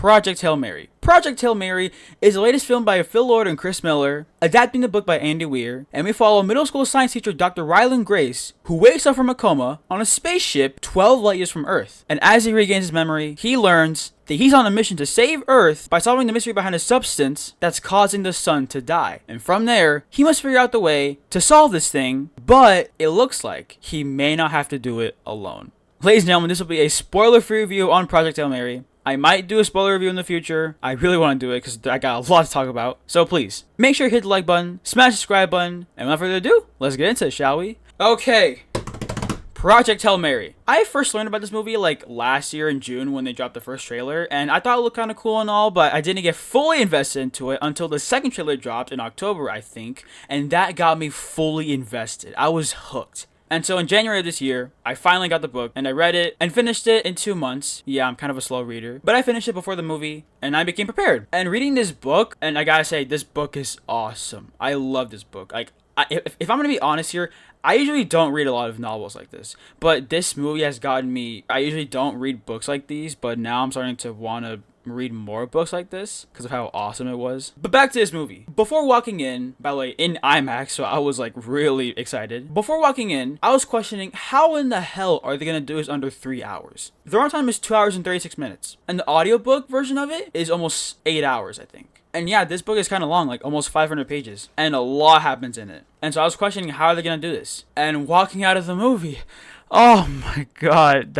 Project Hail Mary. Project Hail Mary is the latest film by Phil Lord and Chris Miller, adapting the book by Andy Weir, and we follow middle school science teacher Dr. Ryland Grace, who wakes up from a coma on a spaceship 12 light years from Earth. And as he regains his memory, he learns that he's on a mission to save Earth by solving the mystery behind a substance that's causing the sun to die. And from there, he must figure out the way to solve this thing, but it looks like he may not have to do it alone. Ladies and gentlemen, this will be a spoiler-free review on Project Hail Mary. I might do a spoiler review in the future. I really want to do it because I got a lot to talk about. So please, make sure you hit the like button, smash the subscribe button, and without further ado, let's get into it, shall we? Okay. Project Hail Mary. I first learned about this movie like last year in June when they dropped the first trailer, and I thought it looked kind of cool and all, but I didn't get fully invested into it until the second trailer dropped in October, I think, and that got me fully invested. I was hooked. And so in January of this year, I finally got the book, and I read it and finished it in 2 months. Yeah, I'm kind of a slow reader, but I finished it before the movie, and I became prepared. And reading this book, and I gotta say, this book is awesome. I love this book. Like, if I'm gonna be honest here, I usually don't read a lot of novels like this, but this movie has gotten me. I usually don't read books like these, but now I'm starting to want to read more books like this because of how awesome it was. But back to this movie. Before walking in, by the way, in IMAX, so I was like really excited. Before walking in, I was questioning how in the hell are they gonna do this under 3 hours? The runtime is 2 hours and 36 minutes, and the audiobook version of it is almost 8 hours, I think. And yeah, this book is kind of long, like almost 500 pages, and a lot happens in it. And so I was questioning how are they gonna do this? And walking out of the movie, oh my god,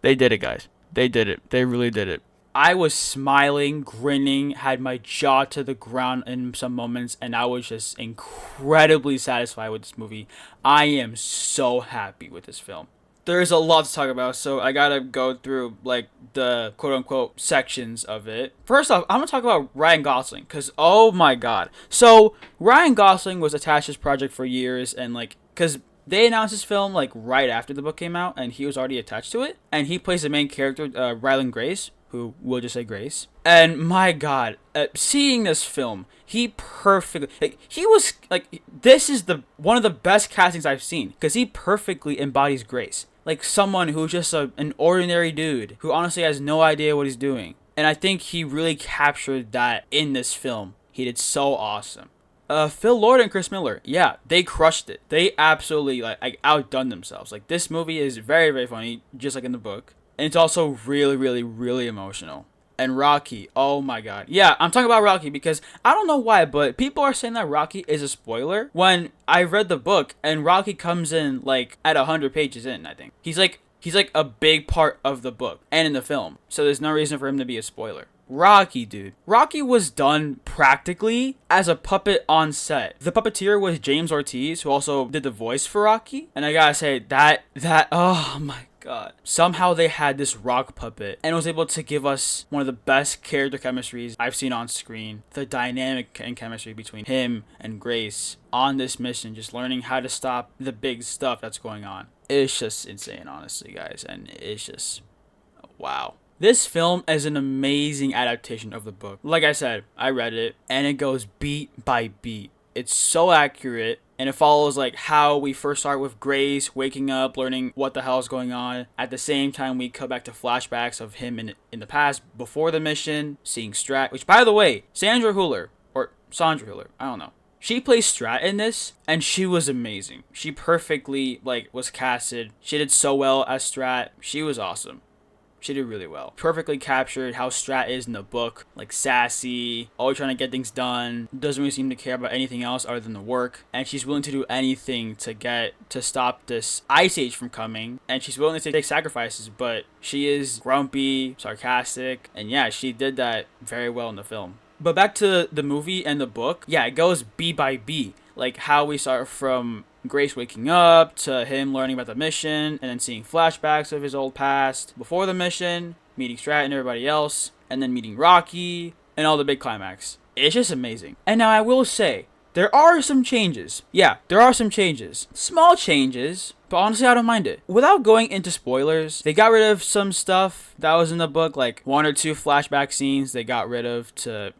they did it, guys. They did it. They really did it. I was smiling, grinning, had my jaw to the ground in some moments, and I was just incredibly satisfied with this movie. I am so happy with this film. There's a lot to talk about, so I gotta go through, like, the quote-unquote sections of it. First off, I'm gonna talk about Ryan Gosling, because, oh my god. So, Ryan Gosling was attached to this project for years, and, like, because they announced this film, like, right after the book came out, and he was already attached to it, and he plays the main character, Ryland Grace, who we'll just say Grace. And my god, seeing this film, he perfectly, like, he was, like, this is one of the best castings I've seen, because he perfectly embodies Grace. Like, someone who's just an ordinary dude, who honestly has no idea what he's doing. And I think he really captured that in this film. He did so awesome. Phil Lord and Chris Miller, yeah, they crushed it. They absolutely, like outdone themselves. Like, this movie is very, very funny, just like in the book. And it's also really, really, really emotional. And Rocky, oh my god. Yeah, I'm talking about Rocky because I don't know why, but people are saying that Rocky is a spoiler when I read the book and Rocky comes in like at 100 pages in, I think. He's like a big part of the book and in the film. So there's no reason for him to be a spoiler. Rocky, dude. Rocky was done practically as a puppet on set. The puppeteer was James Ortiz, who also did the voice for Rocky. And I gotta say, that, oh my god. Somehow they had this rock puppet and was able to give us one of the best character chemistries I've seen on screen. The dynamic and chemistry between him and Grace on this mission, just learning how to stop the big stuff that's going on. It's just insane, honestly, guys. And it's just, wow. This film is an amazing adaptation of the book. Like I said, I read it, and it goes beat by beat. It's so accurate, and it follows like how we first start with Grace waking up, learning what the hell is going on. At the same time, we cut back to flashbacks of him in the past, before the mission, seeing Strat, which, by the way, Sandra Hüller, I don't know. She plays Strat in this, and she was amazing. She perfectly, like, was casted. She did so well as Strat. She was awesome. She did really well. Perfectly captured how Strat is in the book. Like, sassy, always trying to get things done, doesn't really seem to care about anything else other than the work. And she's willing to do anything to stop this ice age from coming. And she's willing to take sacrifices, but she is grumpy, sarcastic, and yeah, she did that very well in the film. But back to the movie and the book, yeah, it goes beat by beat. Like, how we start from Grace waking up, to him learning about the mission, and then seeing flashbacks of his old past before the mission, meeting Strat and everybody else, and then meeting Rocky, and all the big climax. It's just amazing. And now I will say, there are some changes. Yeah, there are some changes. Small changes, but honestly, I don't mind it. Without going into spoilers, they got rid of some stuff that was in the book, like 1 or 2 flashback scenes they got rid of to,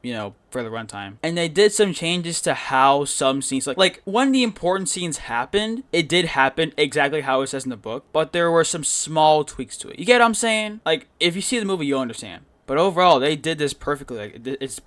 for the runtime. And they did some changes to how some scenes, like when the important scenes happened, it did happen exactly how it says in the book, but there were some small tweaks to it. You get what I'm saying? Like, if you see the movie, you'll understand. But overall, they did this perfectly. Like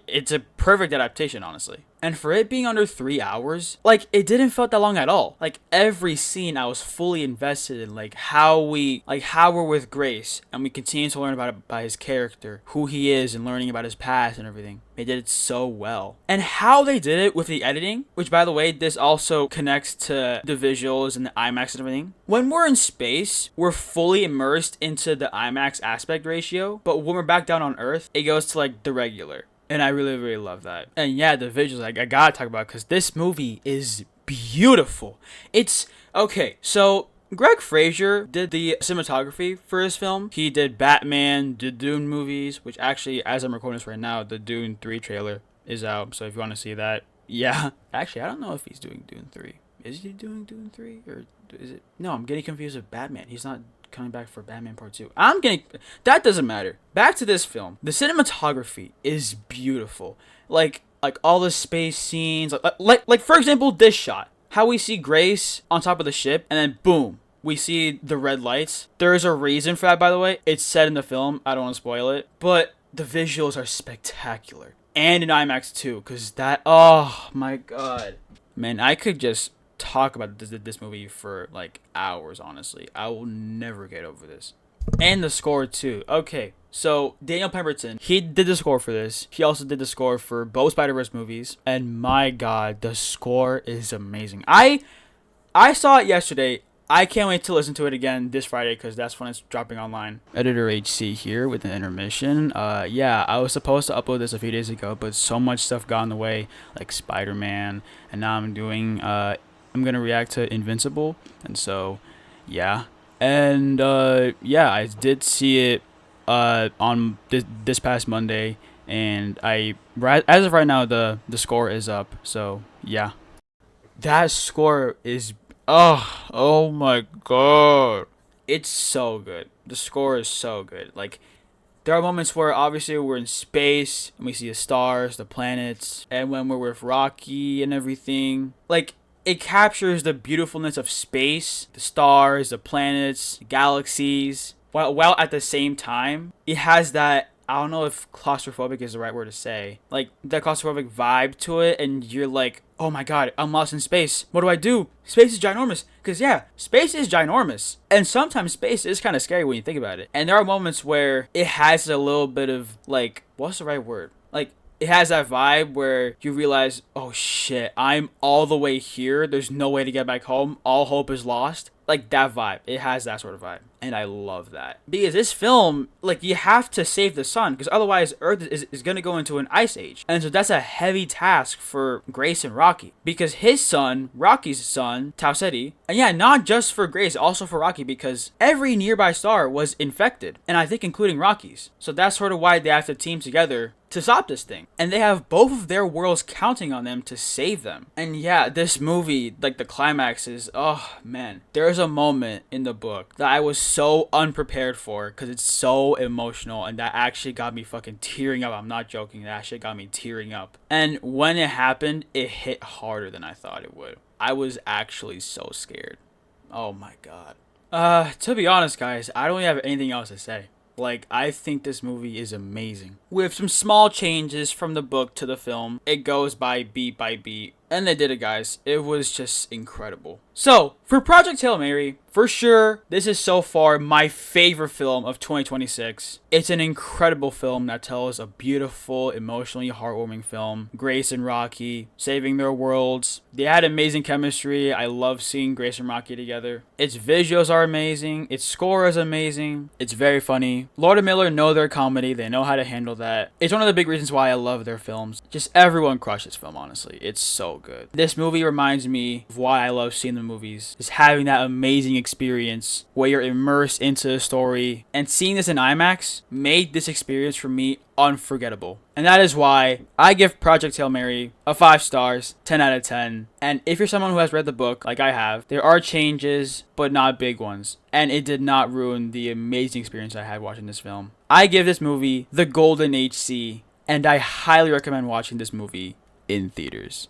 it's a perfect adaptation, honestly. And for it being under 3 hours, like it didn't feel that long at all. Like every scene, I was fully invested in, like how we're with Grace, and we continue to learn about his character, who he is, and learning about his past and everything. They did it so well, and how they did it with the editing, which by the way, this also connects to the visuals and the IMAX and everything. When we're in space, we're fully immersed into the IMAX aspect ratio, but when we're back down on Earth, it goes to like the regular. And I really, really love that. And yeah, the visuals, like, I gotta talk about, because this movie is beautiful. It's, okay, so Greg Fraser did the cinematography for his film. He did Batman, the Dune movies, which actually, as I'm recording this right now, the Dune 3 trailer is out. So if you want to see that, yeah. Actually, I don't know if he's doing Dune 3. Is he doing Dune 3? Or is it? No, I'm getting confused with Batman. He's not coming back for Batman Part 2. That doesn't matter. Back to this film. The cinematography is beautiful. Like all the space scenes, like for example, this shot. How we see Grace on top of the ship, and then boom, we see the red lights. There is a reason for that, by the way. It's said in the film. I don't want to spoil it, but the visuals are spectacular. And in IMAX too, because that, oh my god. Man, I could just talk about this movie for like hours, honestly. I will never get over this. And the score too. Okay, so Daniel Pemberton, he did the score for this. He also did the score for both Spider-Verse movies, and my god, the score is amazing. I saw it yesterday. I can't wait to listen to it again this Friday, because that's when it's dropping online. Editor HC here with an intermission. Yeah, I was supposed to upload this a few days ago, but so much stuff got in the way, like Spider-Man, and now I'm doing I'm gonna react to Invincible, and so yeah. And yeah, I did see it on this past Monday, and as of right now, the score is up. So yeah, that score is, oh my god, it's so good. The score is so good. Like, there are moments where obviously we're in space and we see the stars, the planets, and when we're with Rocky and everything, like, it captures the beautifulness of space, the stars, the planets, the galaxies, while at the same time, it has that, I don't know if claustrophobic is the right word to say, like, that claustrophobic vibe to it, and you're like, oh my god, I'm lost in space. What do I do? Space is ginormous. Because yeah, space is ginormous. And sometimes space is kind of scary when you think about it. And there are moments where it has a little bit of, like, what's the right word? Like, it has that vibe where you realize, oh shit, I'm all the way here. There's no way to get back home. All hope is lost. Like, that vibe. It has that sort of vibe. And I love that. Because this film, like, you have to save the sun, because otherwise Earth is going to go into an ice age. And so that's a heavy task for Grace and Rocky. Because his son, Rocky's son, Tau Ceti, and yeah, not just for Grace, also for Rocky, because every nearby star was infected. And I think including Rocky's. So that's sort of why they have to team together to stop this thing. And they have both of their worlds counting on them to save them. And yeah, this movie, like, the climax is, oh man. There's a moment in the book that I was so unprepared for, because it's so emotional, and that actually got me fucking tearing up. I'm not joking. That shit got me tearing up. And when it happened, it hit harder than I thought it would. I was actually so scared. Oh my god. To be honest, guys, I don't really have anything else to say. Like, I think this movie is amazing. With some small changes from the book to the film, it goes by beat, and they did it, guys. It was just incredible. So, for Project Hail Mary, for sure, this is so far my favorite film of 2026. It's an incredible film that tells a beautiful, emotionally heartwarming film. Grace and Rocky saving their worlds. They had amazing chemistry. I love seeing Grace and Rocky together. Its visuals are amazing. Its score is amazing. It's very funny. Lord and Miller know their comedy. They know how to handle that. It's one of the big reasons why I love their films. Just everyone crushed this film, honestly. It's so good. This movie reminds me of why I love seeing the movies. Just having that amazing experience where you're immersed into the story, and seeing this in IMAX made this experience for me unforgettable. And that is why I give Project Hail Mary a 5 stars, 10 out of 10. And if you're someone who has read the book, like I have, there are changes, but not big ones. And it did not ruin the amazing experience I had watching this film. I give this movie the golden HC, and I highly recommend watching this movie in theaters.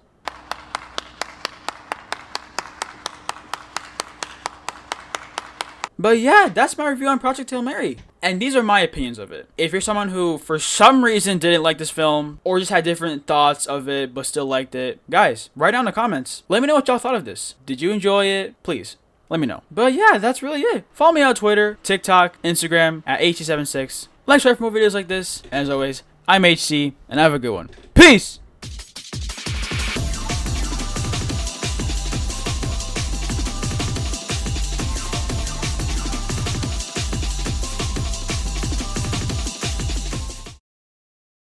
But yeah, that's my review on Project Hail Mary. And these are my opinions of it. If you're someone who, for some reason, didn't like this film, or just had different thoughts of it, but still liked it, guys, write down in the comments. Let me know what y'all thought of this. Did you enjoy it? Please, let me know. But yeah, that's really it. Follow me on Twitter, TikTok, Instagram, at HC76. Like, share for more videos like this. And as always, I'm HC, and have a good one. Peace!